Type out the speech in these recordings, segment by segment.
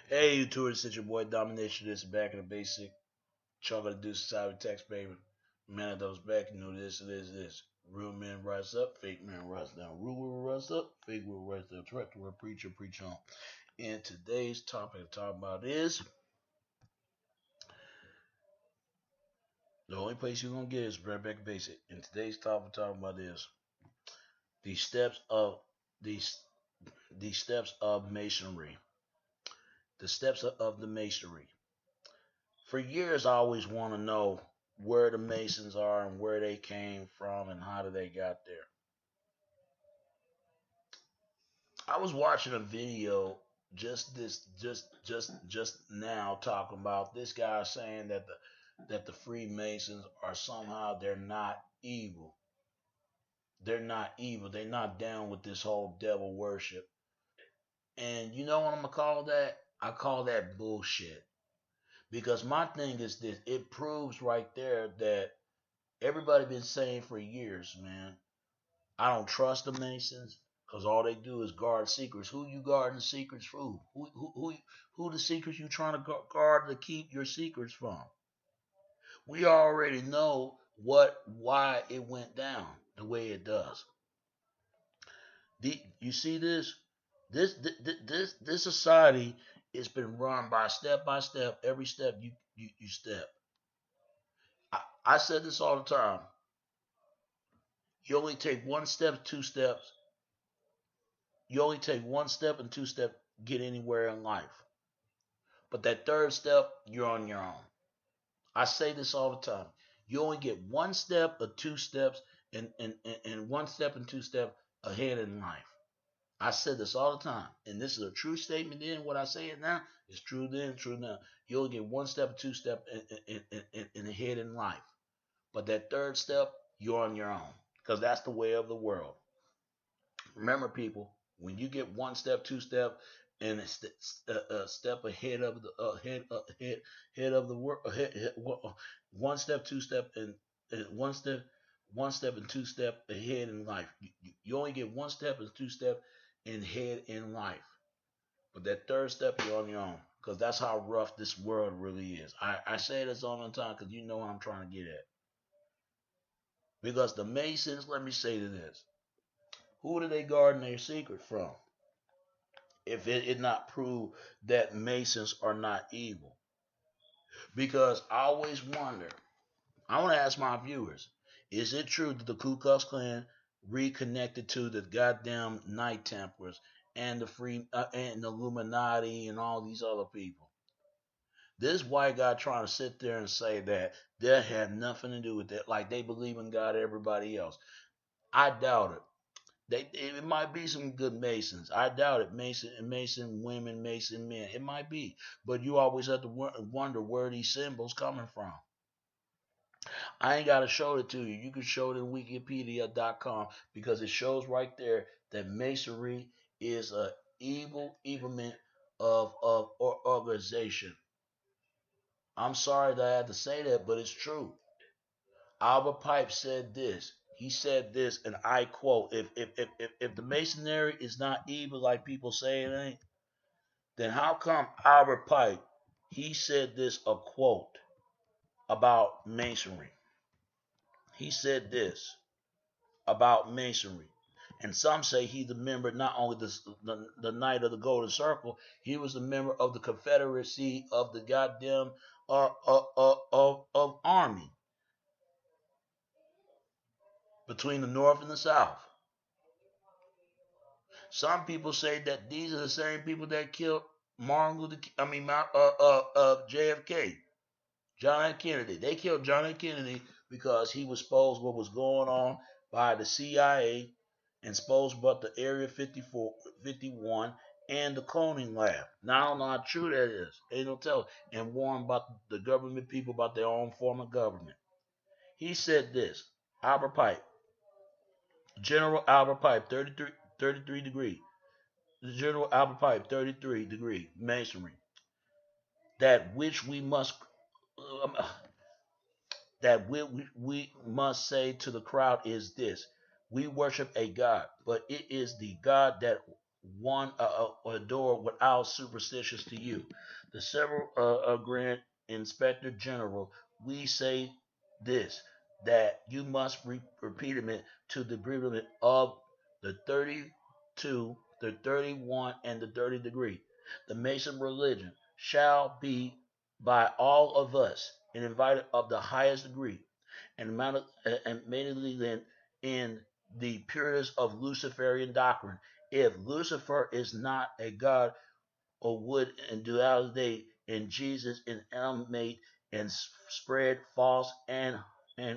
Hey, you tourists, it's your boy Domination. This is back in the basic. Chunk of the Deuce Society text, baby. Man of those back, you know this, it is this. Real men rise up, fake men rise down. Real will rise up, fake will rise down. Direct word preacher, preach on. And today's topic to talk about is the only place you're gonna get is right back to basic. And today's topic to talk about is the steps of these the steps of masonry. The steps of the masonry. For years I always want to know where the Masons are and where they came from and how did they got there. I was watching a video just now talking about this guy saying that the Freemasons are somehow they're not evil. They're not evil. They're not down with this whole devil worship. And you know what I'm gonna call that? I call that bullshit. Because my thing is this, it proves right there that everybody been saying for years, man. I don't trust the Masons because all they do is guard secrets. Who you guarding the secrets from? Who the secrets you trying to guard to keep your secrets from? We already know why it went down the way it does. You see this? This society has been run by step, every step you step. I said this all the time. You only take one step, two steps. You only take one step and two steps get anywhere in life. But that third step, you're on your own. I say this all the time. You only get one step or two steps and one step and two steps ahead in life. I said this all the time. And this is a true statement then. What I say it now is true then, true now. You only get one step or two steps in ahead in life. But that third step, you're on your own. Because that's the way of the world. Remember, people, when you get one step, two step, and a step ahead of the head of the world, one step, two step, and one step and two step ahead in life. You only get one step and two step ahead in life, but that third step you're on your own. Because that's how rough this world really is. I say this all the time because you know what I'm trying to get at. Because the Masons, let me say to this: who do they guard their secret from? If it not prove that Masons are not evil. Because I always wonder, I want to ask my viewers, is it true that the Ku Klux Klan reconnected to the goddamn Knight Templars and the Illuminati and all these other people? This white guy trying to sit there and say that that had nothing to do with it, like they believe in God, everybody else. I doubt it. It might be some good Masons. I doubt it. Mason women, Mason men. It might be, but you always have to wonder where these symbols coming from. I ain't got to show it to you. You can show it in Wikipedia.com because it shows right there that Masonry is a evilment of organization. I'm sorry that I had to say that, but it's true. Albert Pipe said this. He said this, and I quote: "If the Masonry is not evil like people say it ain't, then how come Albert Pipe he said this a quote about Masonry? He said this about Masonry, and some say he's a member not only the Knight of the Golden Circle, he was a member of the Confederacy of the goddamn of Army between the North and the South." Some people say that these are the same people that killed Martin Luther. JFK, John F. Kennedy. They killed John F. Kennedy because he was exposed what was going on by the CIA and exposed about the Area 54, 51, and the cloning lab. Now I don't know how true that is. Ain't no tell. And warned about the government people about their own form of government. He said this. Albert Pike, General Albert Pike, 33 degree. The General Albert Pipe, 33-degree masonry. That which we must um, that we must say to the crowd is this: we worship a God, but it is the God that one a door without superstitious to you. The several Grand Inspector General, we say this, that you must repeat it to the agreement of the 32, the 31, and the 30 degree. The Mason religion shall be by all of us and invited of the highest degree, and mounted and mainly then in the purest of Luciferian doctrine. If Lucifer is not a god, or would in duality in Jesus and animate and spread false and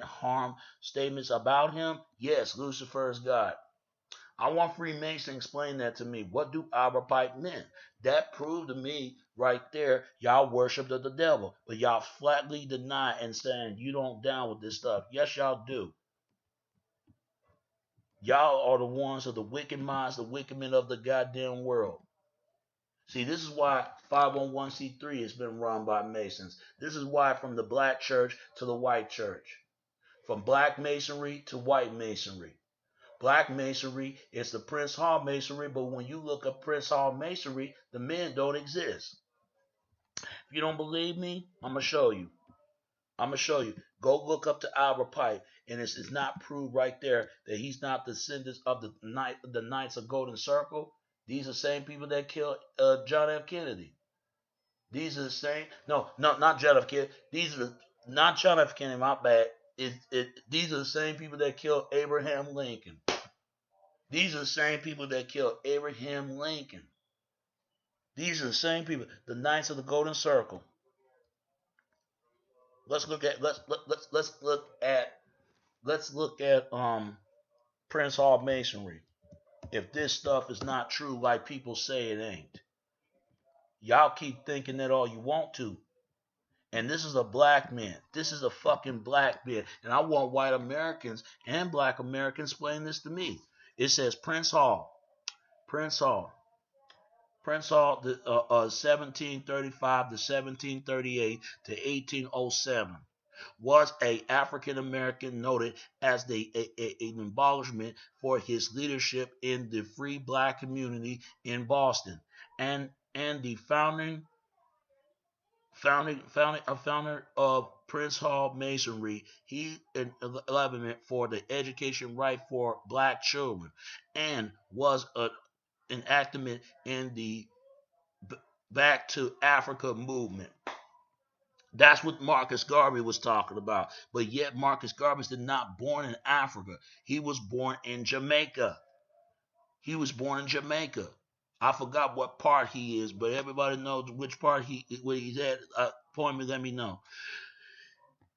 harm statements about him, yes, Lucifer is God. I want Freemason to explain that to me. What do Albert Pike mean? That proved to me right there, y'all worship the devil, but y'all flatly deny and saying you don't down with this stuff. Yes, y'all do. Y'all are the ones of the wicked minds, the wicked men of the goddamn world. See, this is why 501c3 has been run by Masons. This is why from the black church to the white church, from black masonry to white masonry. Black masonry is the Prince Hall masonry, but when you look up Prince Hall masonry, the men don't exist. If you don't believe me, I'm going to show you. I'm going to show you. Go look up to Albert Pike, and it's not proved right there that he's not the descendants of the Knights of Golden Circle. These are the same people that killed John F. Kennedy. These are the same. No, not John F. Kennedy. These are not John F. Kennedy. My bad. These are the same people that killed Abraham Lincoln. These are the same people that killed Abraham Lincoln. These are the same people. The Knights of the Golden Circle. Let's look at Prince Hall Masonry. If this stuff is not true, like people say it ain't, y'all keep thinking that all you want to. And this is a black man. This is a fucking black man. And I want white Americans and black Americans explain this to me. It says Prince Hall. Prince Hall. Prince Hall, 1735 to 1738 to 1807, was a African American noted as an embellishment for his leadership in the free black community in Boston, and the founder of Prince Hall Masonry. He enlivenment for the education right for black children, and was an enactment in the Back to Africa movement. That's what Marcus Garvey was talking about. But yet Marcus Garvey is not born in Africa. He was born in Jamaica. He was born in Jamaica. I forgot what part he is, but everybody knows which part where he's at. Point me, let me know.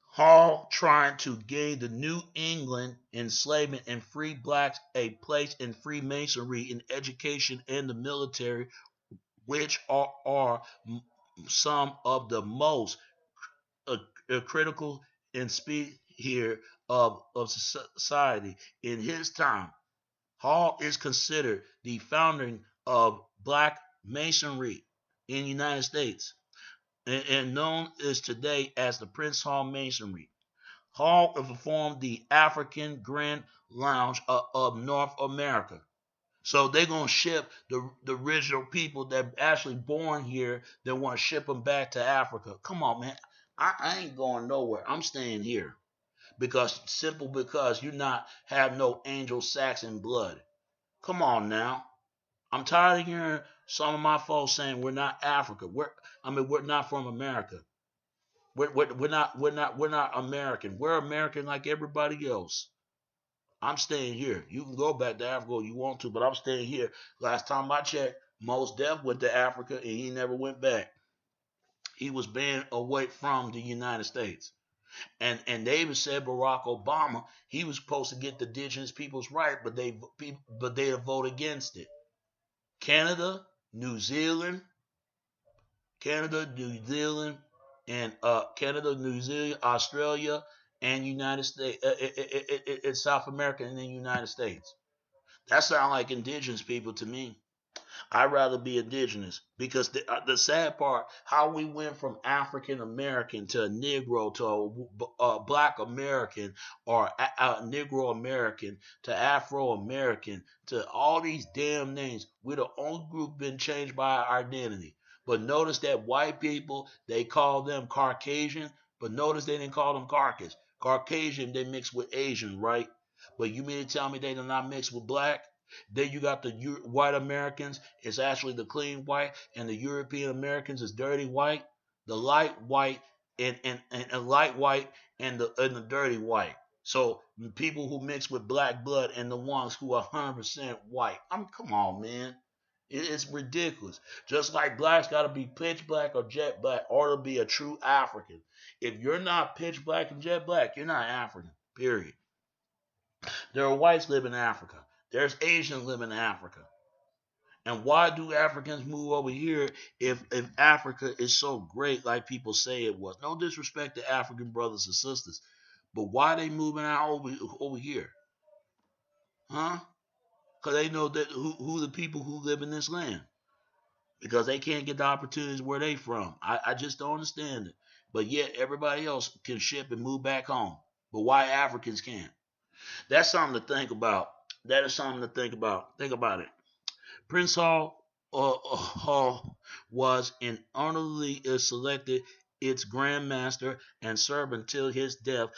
Hall trying to gain the New England enslavement and free blacks a place in Freemasonry in education and the military, which are some of the most critical and speed here of society. In his time, Hall is considered the founding of black masonry in the United States, and known as today as the Prince Hall Masonry. Hall formed the African Grand Lounge of North America. So they're gonna ship the original people that actually born here. They want to ship them back to Africa. Come on, man. I ain't going nowhere. I'm staying here because you not have no Anglo Saxon blood. Come on now. I'm tired of hearing some of my folks saying we're not Africa. We're not from America. We're not American. We're American like everybody else. I'm staying here. You can go back to Africa if you want to, but I'm staying here. Last time I checked, Mos Def went to Africa and he never went back. He was banned away from the United States. And they even said Barack Obama, he was supposed to get the indigenous people's right, but they vote against it. Canada, New Zealand, Australia, and United States, South America, and then United States. That sounds like indigenous people to me. I'd rather be indigenous because the sad part, how we went from African American to a Negro to a Black American or a Negro American to Afro American to all these damn names. We're the only group been changed by our identity. But notice that white people, they call them Caucasian, but notice they didn't call them Caucasian. Caucasian, they mix with Asian, right? But you mean to tell me they do not mix with black? Then you got the white Americans. It's actually the clean white, and the European Americans is dirty white. The light white and light white and the dirty white. So people who mix with black blood and the ones who are 100% white. Come on, man. It's ridiculous. Just like blacks got to be pitch black or jet black or to be a true African. If you're not pitch black and jet black, you're not African. Period. There are whites live in Africa. There's Asians live in Africa. And why do Africans move over here if Africa is so great like people say it was? No disrespect to African brothers and sisters, but why they moving out over here? Huh? Because they know that who the people who live in this land. Because they can't get the opportunities where they from. I just don't understand it. But yet everybody else can ship and move back home. But why Africans can't? That's something to think about. That is something to think about. Think about it. Prince Hall was an honorably selected its Grand Master and served until his death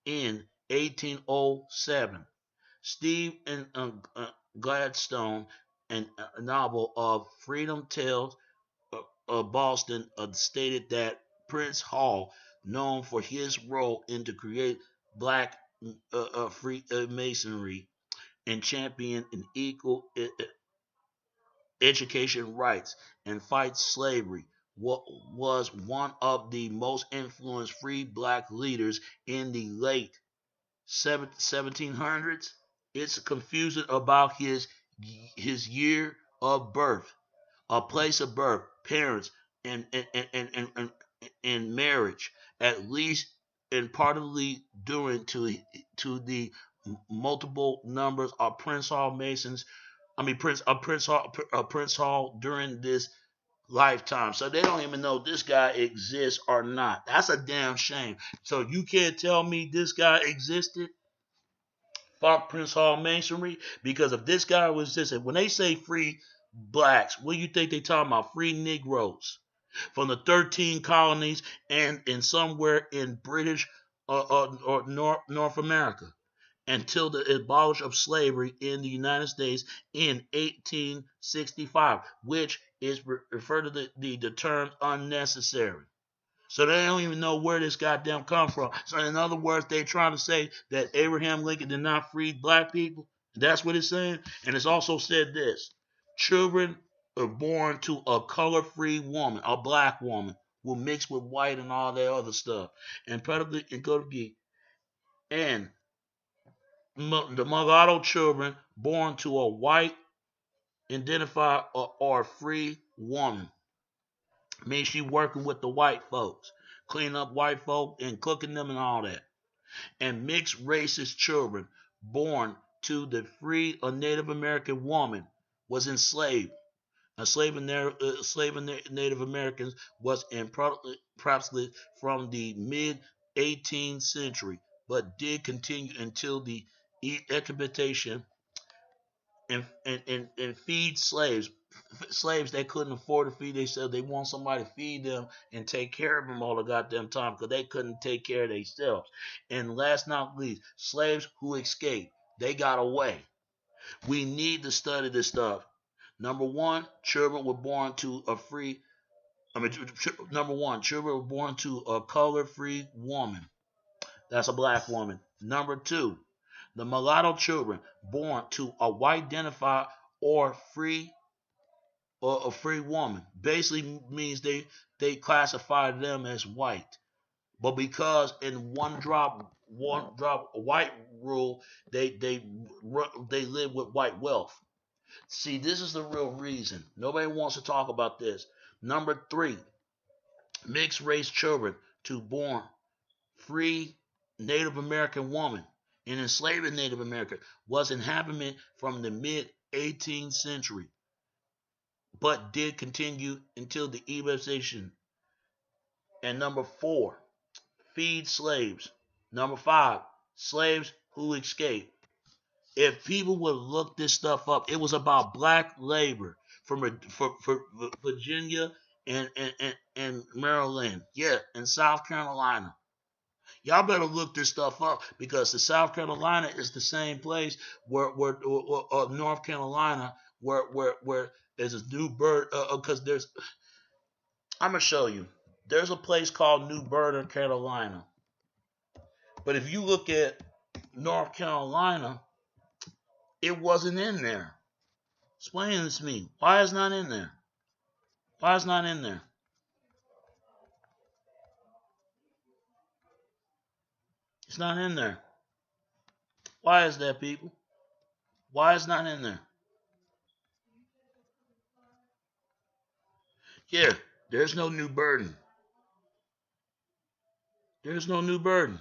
in 1807. Steve and Gladstone, a novel of Freedom Tales of Boston, stated that Prince Hall, known for his role in to create black free masonry and champion an equal education rights and fight slavery, was one of the most influenced free black leaders in the late 1700s. It's confusion about his year of birth, a place of birth, parents, and marriage, at least and partly due to the multiple numbers of Prince Hall Masons. I mean Prince Hall during this lifetime. So they don't even know this guy exists or not. That's a damn shame. So you can't tell me this guy existed. Fuck Prince Hall Masonry. Because if this guy was this, when they say free blacks, what do you think they talking about? Free Negroes from the 13 colonies and in somewhere in British or North America until the abolition of slavery in the United States in 1865, which is referred to the term unnecessary. So they don't even know where this goddamn come from. So in other words, they're trying to say that Abraham Lincoln did not free black people. That's what it's saying. And it's also said this: children are born to a color-free woman, a black woman, will mix with white and all that other stuff, and probably and go to geek. And the mulatto children born to a white identified or free woman means she working with the white folks, cleaning up white folk and cooking them and all that. And mixed racist children born to the free or Native American woman was enslaved. Enslaving Native Americans was in probably from the mid 18th century, but did continue until the exploitation and feed slaves they couldn't afford to feed themselves. They want somebody to feed them and take care of them all the goddamn time because they couldn't take care of themselves. And last not least, slaves who escaped, they got away. We need to study this stuff. Number one, children were born to a free. I mean, number one, children were born to a color-free woman. That's a black woman. Number two, the mulatto children born to a white identified or free or a free woman basically means they classify them as white. But because in one drop white rule, they live with white wealth. See, this is the real reason. Nobody wants to talk about this. Number three, mixed race children to born free Native American woman and enslaving Native American was inhabited from the mid 18th century. but did continue until the emancipation. And number 4, feed slaves. Number 5, slaves who escaped. If people would look this stuff up, it was about black labor for Virginia and Maryland, yeah, and South Carolina. Y'all better look this stuff up because the South Carolina is the same place where North Carolina where there's a new bird because there's I'm gonna show you. There's a place called New Bern, Carolina. But if you look at North Carolina, it wasn't in there. Explain this to me. Why is not in there? Why is not in there? It's not in there. Why is that, people? Why is not in there? Yeah, there's no new burden. There's no new burden.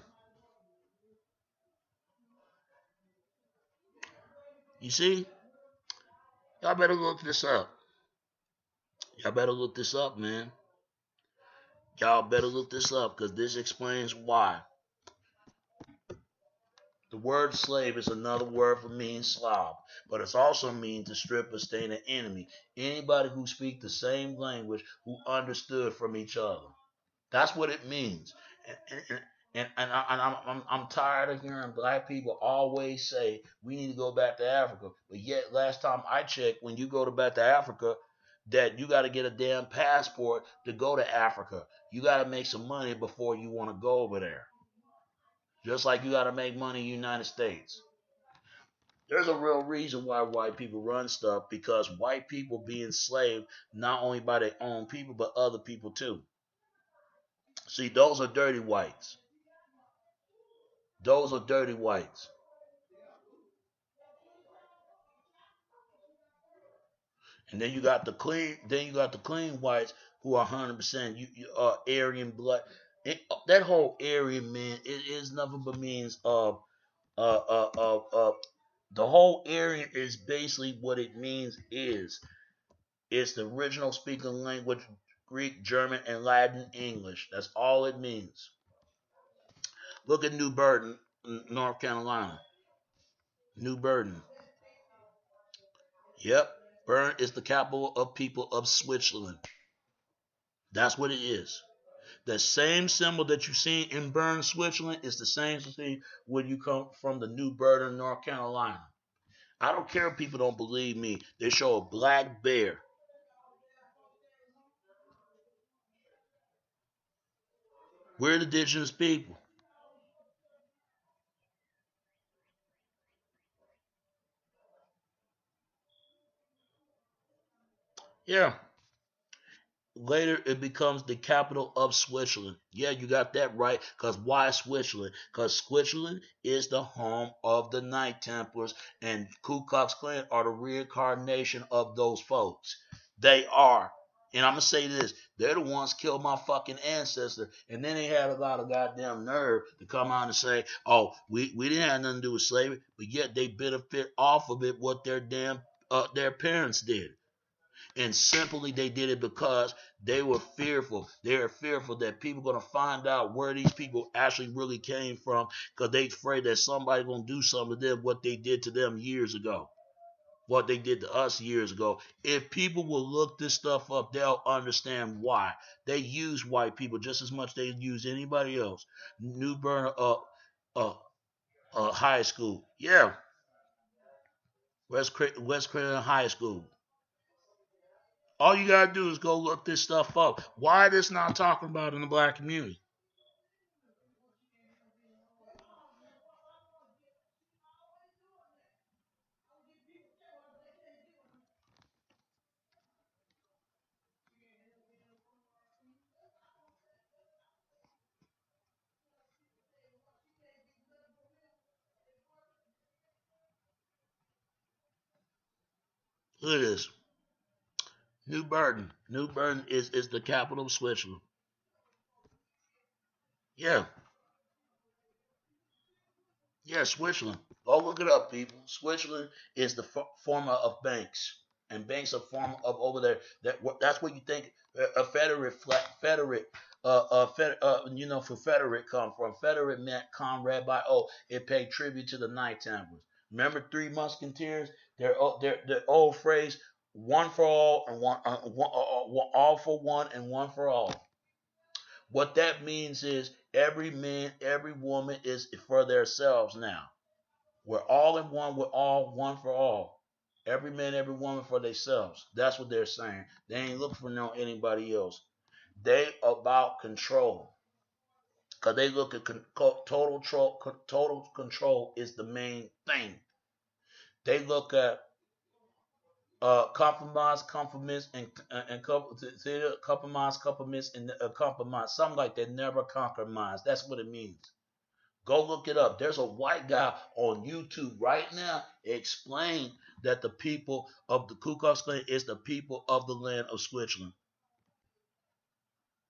You see? Y'all better look this up. Y'all better look this up, man. Y'all better look this up because this explains why. The word slave is another word for mean slob, but it's also mean to strip or stain an enemy. Anybody who speak the same language who understood from each other. That's what it means. I'm tired of hearing black people always say we need to go back to Africa. But yet, last time I checked, when you go back to Africa, that you got to get a damn passport to go to Africa. You got to make some money before you want to go over there. Just like you got to make money in the United States. There's a real reason why white people run stuff because white people be enslaved not only by their own people but other people too. See, those are dirty whites. Those are dirty whites. And then you got the clean. Then you got the clean whites who are 100% you Aryan blood. That whole Aryan man it is nothing but means the whole Aryan is basically what it means is it's the original speaking language Greek, German, and Latin English. That's all it means. Look at New Britain, North Carolina. New Britain. Yep. Bern is the capital of people of Switzerland. That's what it is. The same symbol that you see in Bern, Switzerland is the same thing when you come from the New Britain, North Carolina. I don't care if people don't believe me. They show a black bear. We're the indigenous people. Yeah. Later, it becomes the capital of Switzerland. Yeah, you got that right. Because why Switzerland? Because Switzerland is the home of the Knight Templars, and Ku Klux Klan are the reincarnation of those folks. They are. And I'm going to say this they're the ones killed my fucking ancestor. And then they had a lot of goddamn nerve to come out and say, oh, we didn't have nothing to do with slavery, but yet they benefit off of it what their parents did. And simply they did it because they were fearful. They were fearful that people were going to find out where these people actually really came from because they afraid that somebody going to do something to them what they did to them years ago. What they did to us years ago. If people will look this stuff up, they'll understand why. They use white people just as much as they use anybody else. New Bern uh, High School. Yeah. West Creighton High School. All you gotta do is go look this stuff up. Why this not talking about in the black community? Look at this. New Britain. New Britain is the capital of Switzerland. Yeah. Yeah, Switzerland. Go look it up, people. Switzerland is the former of banks. and banks are formed of over there. That's what you think a Federate, for Federate come from. Federate meant comrade by oath. It paid tribute to the Knight Templars. Remember Three Musketeers? Their old phrase: one for all and all for one and one for all. What that means is every man, every woman is for themselves now. We're all in one. We're all one for all. Every man, every woman for themselves. That's what they're saying. They ain't looking for no anybody else. They about control. Cause they look at total control is the main thing. They look at compromise, compromise, and compromise, compromise, and compromise. Something like they never compromise. That's what it means. Go look it up. There's a white guy on YouTube right now explain that the people of the Ku Klux Klan is the people of the land of Switzerland.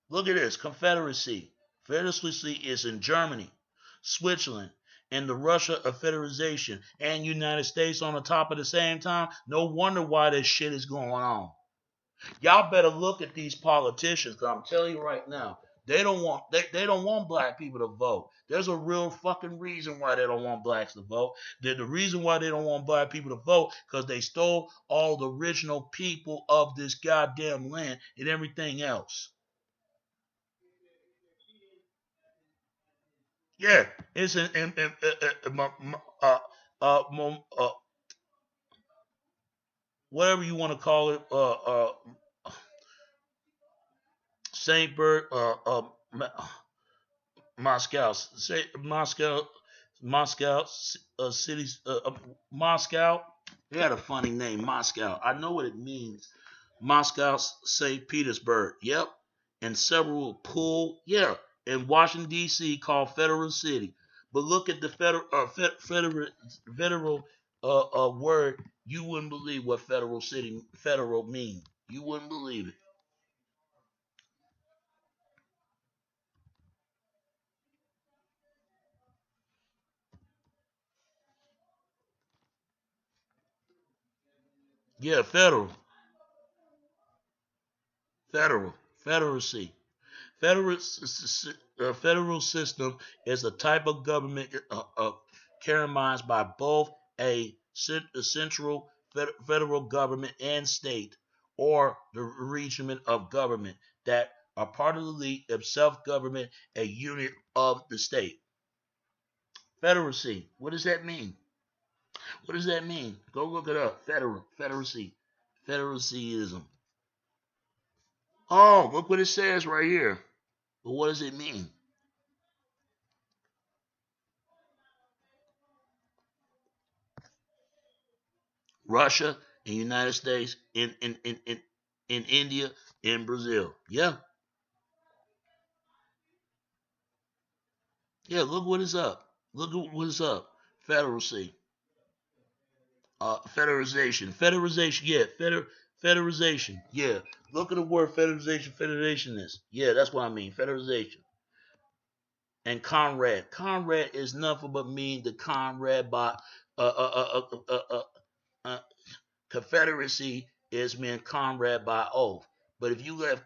Look at this. Confederacy. Confederacy is in Germany, Switzerland, and the Russia of Federation and United States on the top at the same time. No wonder why this shit is going on. Y'all better look at these politicians, because I'm telling you right now, they don't want black people to vote. There's a real fucking reason why they don't want blacks to vote. The reason why they don't want black people to vote, because they stole all the original people of this goddamn land and everything else. Yeah, it's whatever you want to call it, Saint Bert, Moscow, say Moscow, cities, Moscow. They had a funny name, Moscow. I know what it means. Moscow, St. Petersburg. Yep, and several pool. Yeah, in Washington D.C. called Federal City. But look at the federal word. You wouldn't believe what federal mean. You wouldn't believe it. Yeah, federal, federacy. Federal, federal system is a type of government characterized by both a central federal government and state, or the region of government that are part of the league of self-government, a unit of the state. Federacy. What does that mean? What does that mean? Go look it up. Federacy, federalism. Oh, look what it says right here. But what does it mean? Russia and United States in India and Brazil. Yeah. Yeah, look what is up. Look at what is up. Federacy. Federalization. Federalization. Yeah. Federalization. Yeah. Look at the word federalization. Federation is. Yeah, that's what I mean. Federalization. And comrade. Comrade is nothing but mean the comrade by uh, uh, uh, uh, uh, uh, Confederacy is meant comrade by oath. But if you have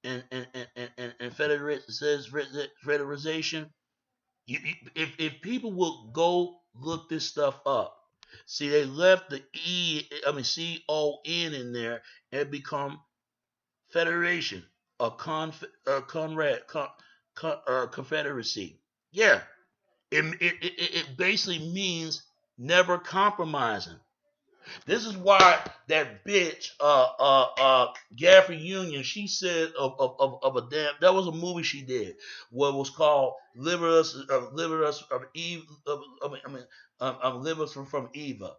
and federalization, if people will go look this stuff up, see they left the CON in there and it become federation, confederacy. Yeah, it basically means never compromising. This is why that bitch, Gaffrey Union, she said of a damn. That was a movie she did, what was called "Liver Us of Eve." Liver Us from Eva.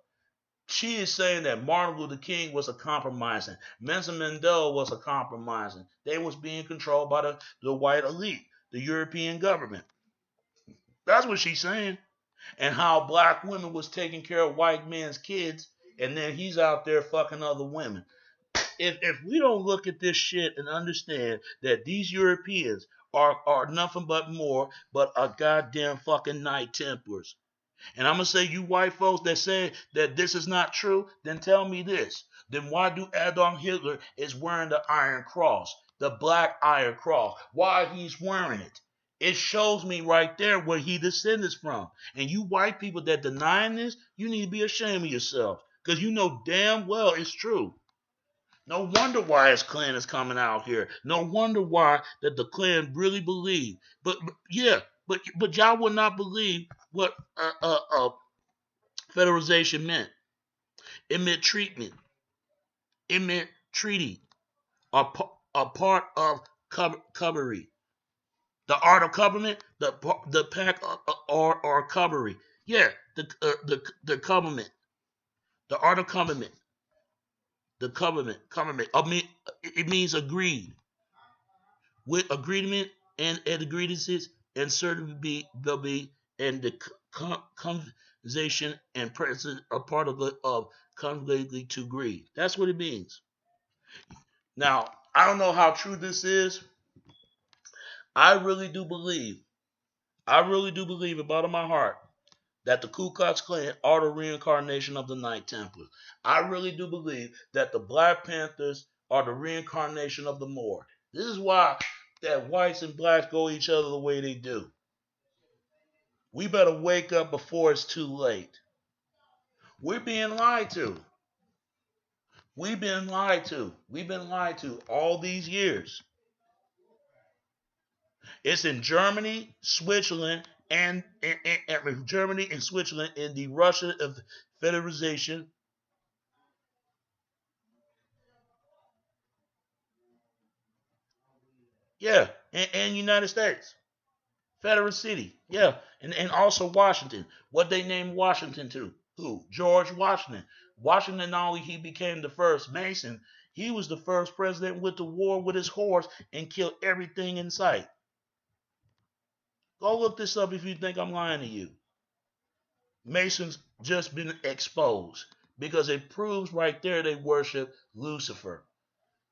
She is saying that Martin Luther King was a compromising, Nelson Mandela was a compromising. They was being controlled by the white elite, the European government. That's what she's saying. And how black women was taking care of white men's kids, and then he's out there fucking other women. If we don't look at this shit and understand that these Europeans are nothing but more but a goddamn fucking Knight Templars, And I'm going to say, you white folks that say that this is not true, then tell me this. Then why do Adolf Hitler is wearing the Iron Cross, the black Iron Cross? Why he's wearing it? It shows me right there where he descended from. And you white people that denying this, you need to be ashamed of yourself. Because you know damn well it's true. No wonder why his Klan is coming out here. No wonder why that the Klan really believe. But yeah, but y'all would not believe what federalization meant. It meant treatment. It meant treaty. A part of covering. The art of government, the pack or covering. Yeah, the government, the art of government, the government. I mean, it means agreed with agreement and agreements and certainty will be and the conversation and present a part of the of conveniently to agree. That's what it means. Now, I don't know how true this is. I really do believe, I really do believe in bottom of my heart that the Ku Klux Klan are the reincarnation of the Knight Templars. I really do believe that the Black Panthers are the reincarnation of the Moor. This is why that whites and blacks go each other the way they do. We better wake up before it's too late. We're being lied to. We've been lied to. We've been lied to all these years. It's in Germany, Switzerland, and Germany and Switzerland in the Russia of Federalization. Yeah, and United States. Federal City. Yeah, and also Washington. What they named Washington to? Who? George Washington. Washington, not only he became the first Mason, he was the first president with the war with his horse and killed everything in sight. Go look this up if you think I'm lying to you. Masons just been exposed because it proves right there they worship Lucifer.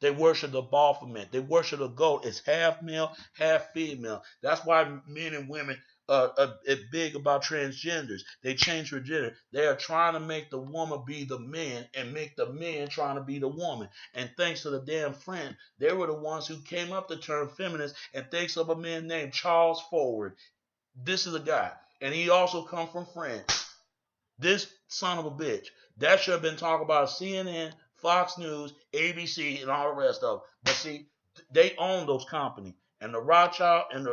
They worship the Baphomet. They worship the goat. It's half male, half female. That's why men and women are big about transgenders. They change their gender. They are trying to make the woman be the man and make the man trying to be the woman. And thanks to the damn French, they were the ones who came up the term feminist. And thanks of a man named Charles Forward. This is a guy, and he also come from France. This son of a bitch. That should have been talked about CNN, Fox News, ABC, and all the rest of them. But see, they own those companies. And the Rothschild and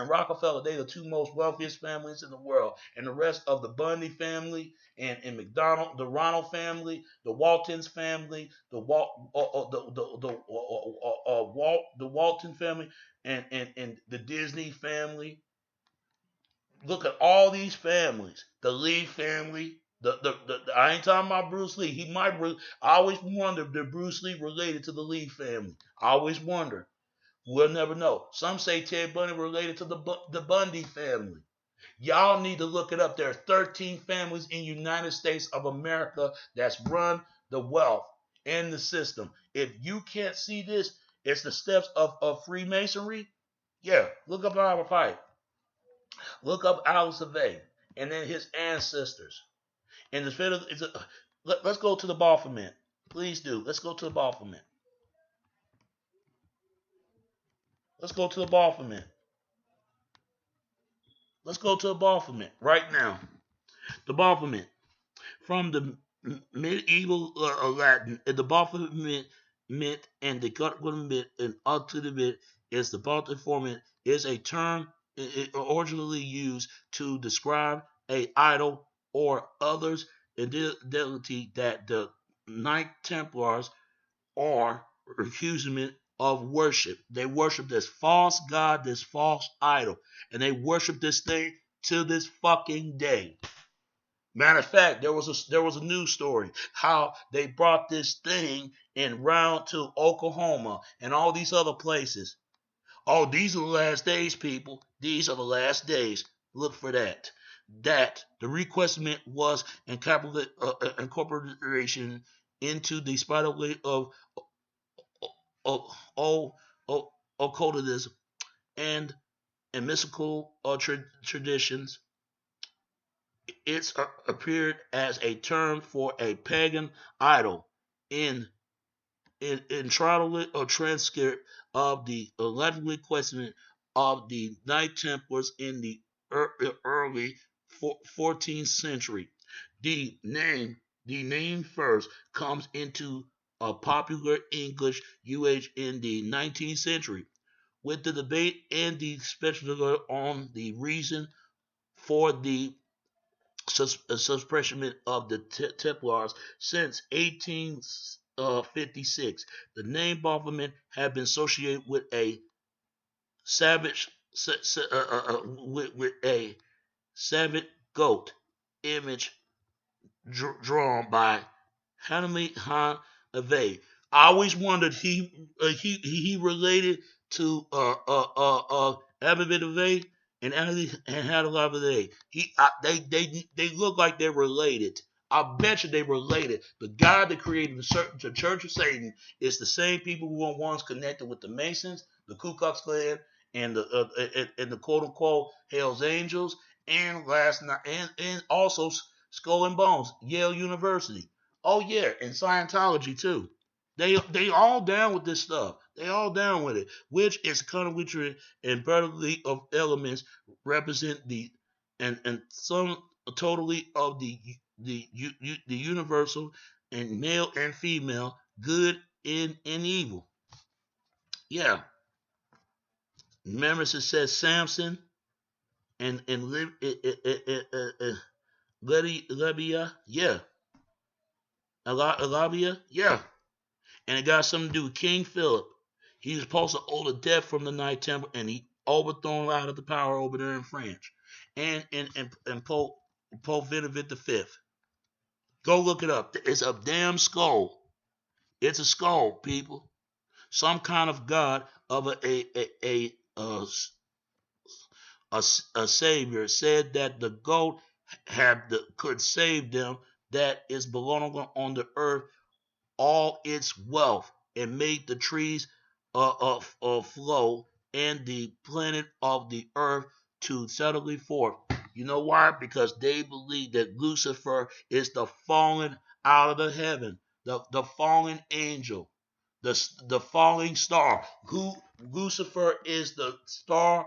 Rockefeller, they the two most wealthiest families in the world. And the rest of the Bundy family and McDonald, the Ronald family, the Waltons family, the Walton family, and the Disney family. Look at all these families. The Lee family. I ain't talking about Bruce Lee. He might. I always wonder if Bruce Lee related to the Lee family. I always wonder. We'll never know. Some say Ted Bundy related to the Bundy family. Y'all need to look it up. There are 13 families in the United States of America that's run the wealth and the system. If you can't see this, it's the steps of Freemasonry. Yeah, look up Albert Pike. Look up Alex Vey and then his ancestors. And let's go to the Baphomet. Please do. Let's go to the Baphomet. Let's go to the Baphomet. Let's go to the Baphomet right now. The Baphomet. From the medieval Latin, the Baphomet myth and the Gutwin myth and ultimate myth is the Baltic format is a term originally used to describe a idol or others identity that the Knight Templars are accusing of worship. They worship this false god, this false idol, and they worship this thing to this fucking day. Matter of fact, there was a news story how they brought this thing in round to Oklahoma and all these other places. Oh, these are the last days, people. These are the last days. Look for that. That the requestment was incorporation into the spider way of occultism and mystical traditions It's appeared as a term for a pagan idol in or transcript of the allegedly questioning of the Knight Templars in the early 14th century. The name, the name first comes into a popular English usage in the 19th century, with the debate and the speculation on the reason for the suppression of the Templars since 1856. The name Baphomet had been associated with a savage with a savage goat image drawn by Hanami Han Ave. I always wondered he related to Abibid Ave and Hanami Ave. They look like they're related. I bet you they related. The guy that created the Church of Satan is the same people who were once connected with the Masons, the Ku Klux Klan, and the quote unquote Hell's Angels, and last night and also Skull and Bones, Yale University. Oh yeah, and Scientology too. They all down with this stuff. They all down with it, which is contradictory and brotherly of elements represent the and some totally of the universal and male and female, good and evil. Yeah, remember it says Samson and Libya, yeah, Alabia, yeah. And it got something to do with King Philip. He was supposed to owe the death from the Knight Temple, and he overthrown out of the power over there in France. And Pope Benedict V. Go look it up. It's a damn skull. It's a skull, people. Some kind of god of a savior said that the goat could save them. That is belonging on the earth all its wealth and made the trees flow and the planet of the earth to steadily forth. You know why? Because they believe that Lucifer is the fallen out of the heaven, the fallen angel, the falling star. Who Lucifer is the star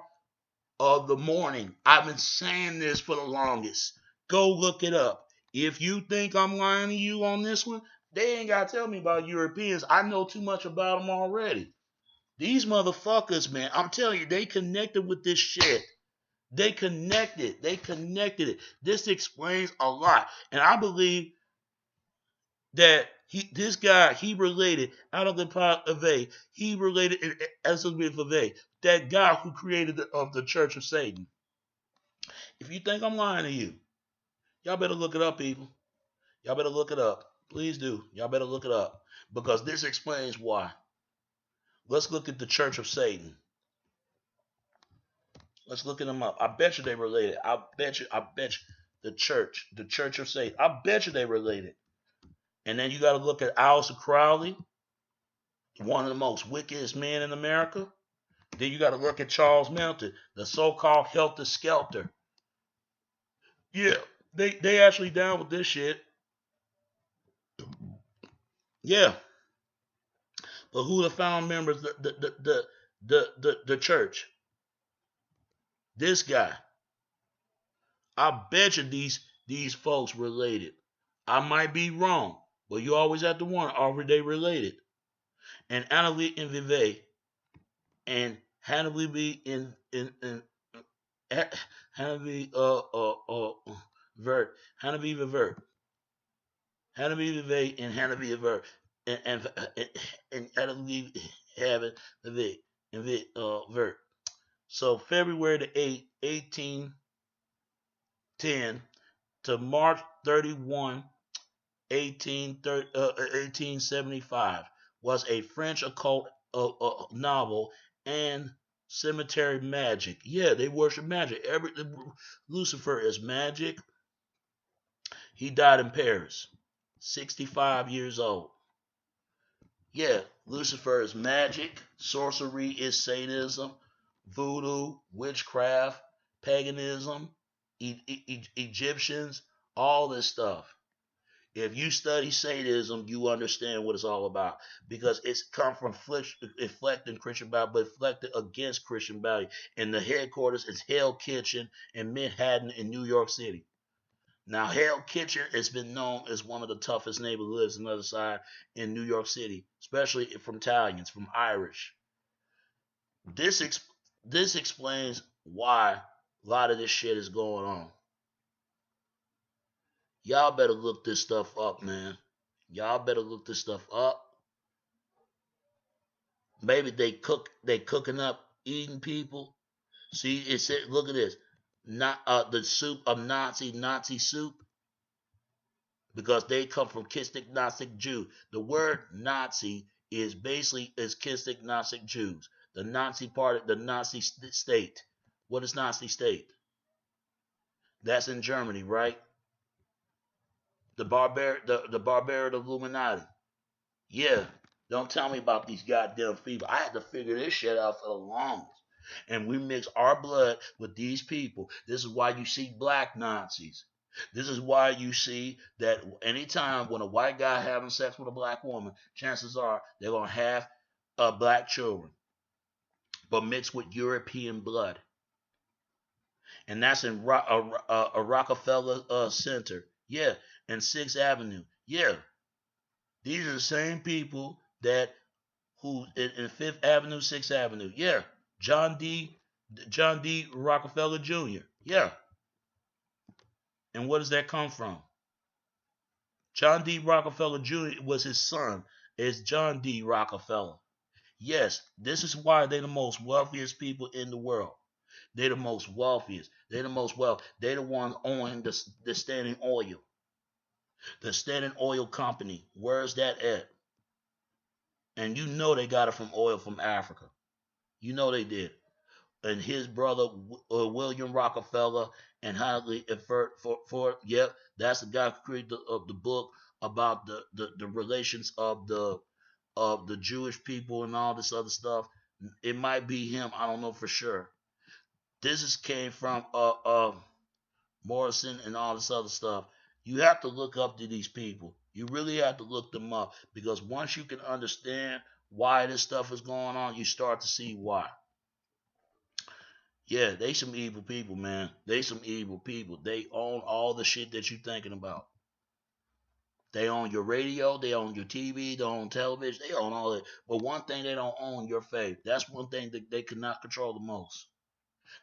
of the morning. I've been saying this for the longest. Go look it up. If you think I'm lying to you on this one, they ain't got to tell me about Europeans. I know too much about them already. These motherfuckers, man, I'm telling you, they connected with this shit. They connected. They connected it. This explains a lot. And I believe that this guy, he related out of the pot of A, he related as of A, that guy who created the Church of Satan. If you think I'm lying to you, y'all better look it up, people. Y'all better look it up. Please do. Y'all better look it up. Because this explains why. Let's look at the Church of Satan. Let's look at them up. I bet you they related. I bet you the Church of Satan. I bet you they related. And then you got to look at Aleister Crowley, one of the most wickedest men in America. Then you got to look at Charles Manson, the so-called Helter Skelter. Yeah, they actually down with this shit. Yeah, but who the found members? The church. This guy. I bet you these folks related. I might be wrong, but you always have to wonder, are they related? And Annalie and Vivet and Hannibal in Hannibal Vert Hannibal Vert Hannibal Vivet and Hannibal Vert and Hannibal having Vivet and Vert. So February the 8th, 1810 to March 31, 1875 was a French occult novel and cemetery magic. Yeah, they worship magic. Lucifer is magic. He died in Paris, 65 years old. Yeah, Lucifer is magic. Sorcery is Satanism. Voodoo, witchcraft, paganism. Egyptians, all this stuff. If you study sadism, you understand what it's all about because it's come from reflecting Christian value, but reflected against Christian value. And the headquarters is Hell Kitchen in Manhattan in New York City. Now, Hell Kitchen has been known as one of the toughest neighborhoods on the other side in New York City, especially from Italians, from Irish. This this explains why a lot of this shit is going on. Y'all better look this stuff up, man. Y'all better look this stuff up. Maybe they cooking up eating people. See, it said look at this. Not the soup of Nazi soup, because they come from Kistic Gnostic Jew. The word Nazi is basically is Kistic Gnostic Jews. The Nazi part, the Nazi state. What is Nazi state? That's in Germany, right? The barbarian Illuminati. Yeah. Don't tell me about these goddamn people. I had to figure this shit out for the longest. And we mix our blood with these people. This is why you see black Nazis. This is why you see that anytime when a white guy having sex with a black woman, chances are they're gonna have black children, but mixed with European blood. And that's in a Rockefeller Center. Yeah, and Sixth Avenue. Yeah, these are the same people that who in Fifth Avenue, Sixth Avenue. Yeah, John D. John D. Rockefeller Jr. Yeah, and where does that come from? John D. Rockefeller Jr. was his son. Is John D. Rockefeller. Yes, this is why they're the most wealthiest people in the world. They're the most wealthiest. They're the most wealth. They're the ones owning the Standing Oil. The Standing Oil Company. Where's that at? And you know they got it from oil from Africa. You know they did. And his brother William Rockefeller and Hadley for yep, that's the guy who created the book about the relations of the Jewish people and all this other stuff. It might be him. I don't know for sure. This is came from Morrison and all this other stuff. You have to look up to these people. You really have to look them up because once you can understand why this stuff is going on, you start to see why. Yeah, they some evil people, man. They some evil people. They own all the shit that you thinking about. They own your radio, they own your TV, they own television, they own all that. But one thing they don't own your faith. That's one thing that they cannot control the most.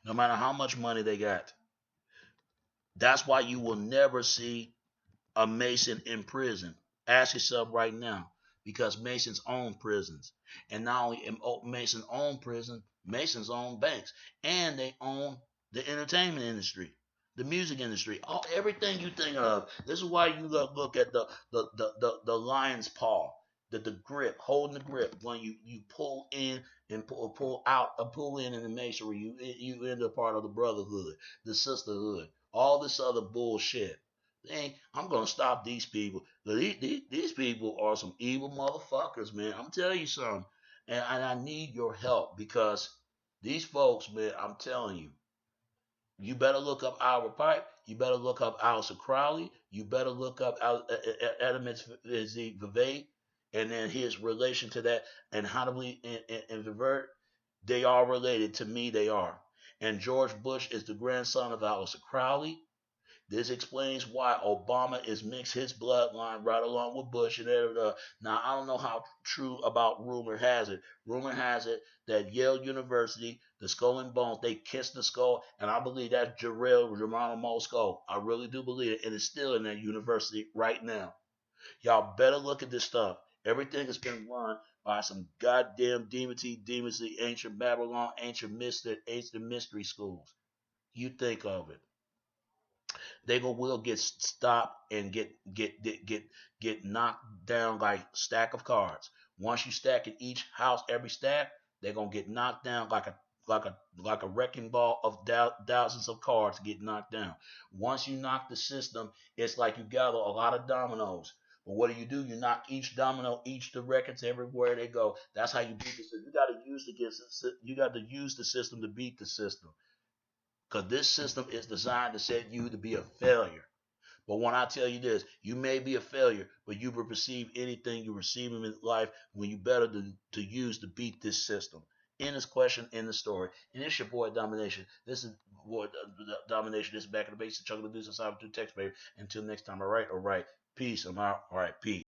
No matter how much money they got. That's why you will never see a Mason in prison. Ask yourself right now. Because Masons own prisons. And not only Masons own prison, Masons own banks. And they own the entertainment industry, the music industry, everything you think of. This is why you look at the lion's paw, the grip, holding the grip. When you pull in and pull out, pull in the masonry, you end up part of the brotherhood, the sisterhood, all this other bullshit. Dang, I'm gonna stop these people. These people are some evil motherfuckers, man. I'm telling you something, and I need your help because these folks, man. I'm telling you, you better look up Albert Pike. You better look up Alistair Crowley. You better look up Adams Vivay, and then his relation to that, and how do we invert? They are related to me. They are. And George Bush is the grandson of Alistair Crowley. This explains why Obama is mixed his bloodline right along with Bush and everything. Now I don't know how true about rumor has it. Rumor has it that Yale University, the Skull and Bones, they kissed the skull, and I believe that's Geronimo's skull. I really do believe it, and it's still in that university right now. Y'all better look at this stuff. Everything has been run by some goddamn demoncy, ancient Babylon, ancient mystery schools. You think of it. They will get stopped and get knocked down like stack of cards. Once you stack in each house, every stack, they're gonna get knocked down like a wrecking ball of thousands of cards get knocked down. Once you knock the system, it's like you gather a lot of dominoes. But what do? You knock each domino, each the records everywhere they go. That's how you beat the system. You got to use the system to beat the system. Because this system is designed to set you to be a failure. But when I tell you this, you may be a failure, but you will receive anything you receive in life when you better to use to beat this system. In this question, in the story. And it's your boy Domination. This is boy Domination. This is back in the basic chunk of the business. I do text, baby. Until next time, all right? All right. Peace. I'm out. All right. Peace.